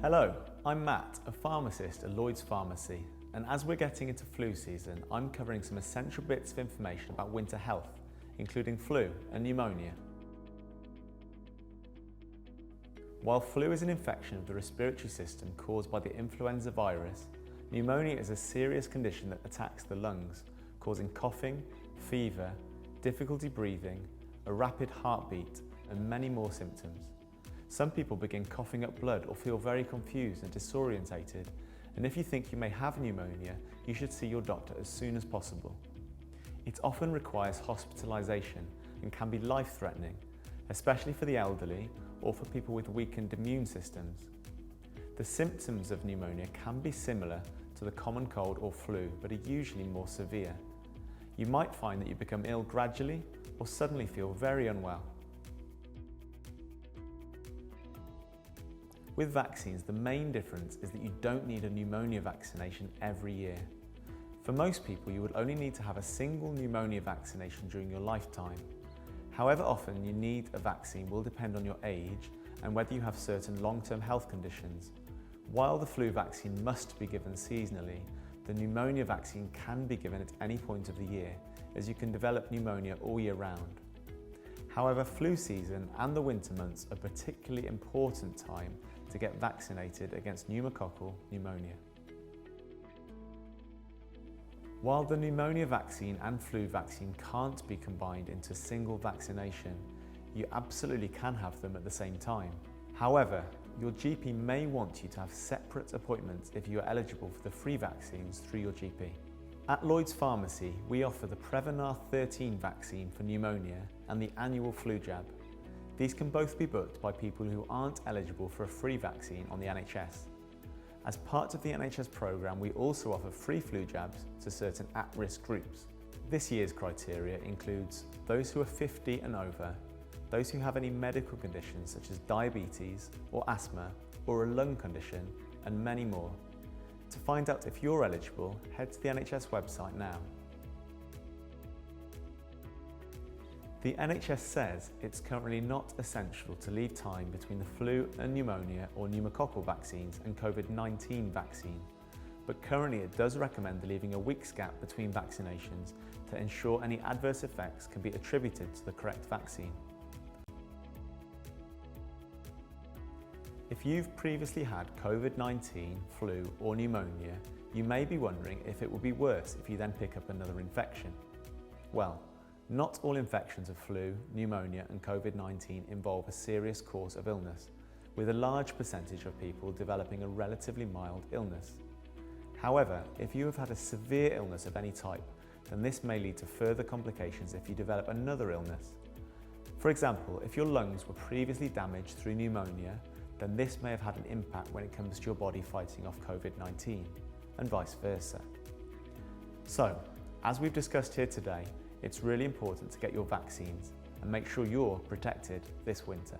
Hello, I'm Matt, a pharmacist at Lloyds Pharmacy, and as we're getting into flu season, I'm covering some essential bits of information about winter health, including flu and pneumonia. While flu is an infection of the respiratory system caused by the influenza virus, pneumonia is a serious condition that attacks the lungs, causing coughing, fever, difficulty breathing, a rapid heartbeat, and many more symptoms. Some people begin coughing up blood or feel very confused and disorientated, and if you think you may have pneumonia, you should see your doctor as soon as possible. It often requires hospitalisation and can be life-threatening, especially for the elderly or for people with weakened immune systems. The symptoms of pneumonia can be similar to the common cold or flu, but are usually more severe. You might find that you become ill gradually or suddenly feel very unwell. With vaccines, the main difference is that you don't need a pneumonia vaccination every year. For most people, you would only need to have a single pneumonia vaccination during your lifetime. However often you need a vaccine will depend on your age and whether you have certain long-term health conditions. While the flu vaccine must be given seasonally, the pneumonia vaccine can be given at any point of the year, as you can develop pneumonia all year round. However, flu season and the winter months are a particularly important time to get vaccinated against pneumococcal pneumonia. While the pneumonia vaccine and flu vaccine can't be combined into a single vaccination, you absolutely can have them at the same time. However, your GP may want you to have separate appointments if you are eligible for the free vaccines through your GP. At Lloyds Pharmacy, we offer the Prevnar 13 vaccine for pneumonia and the annual flu jab. These can both be booked by people who aren't eligible for a free vaccine on the NHS. As part of the NHS programme, we also offer free flu jabs to certain at-risk groups. This year's criteria includes those who are 50 and over, those who have any medical conditions such as diabetes or asthma or a lung condition, and many more. To find out if you're eligible, head to the NHS website now. The NHS says it's currently not essential to leave time between the flu and pneumonia or pneumococcal vaccines and COVID-19 vaccine, but currently it does recommend leaving a week's gap between vaccinations to ensure any adverse effects can be attributed to the correct vaccine. If you've previously had COVID-19, flu or pneumonia, you may be wondering if it will be worse if you then pick up another infection. Well, not all infections of flu, pneumonia and COVID-19 involve a serious course of illness, with a large percentage of people developing a relatively mild illness. However, if you have had a severe illness of any type, then this may lead to further complications if you develop another illness. For example, if your lungs were previously damaged through pneumonia, then this may have had an impact when it comes to your body fighting off COVID-19, and vice versa. So, as we've discussed here today, it's really important to get your vaccines and make sure you're protected this winter.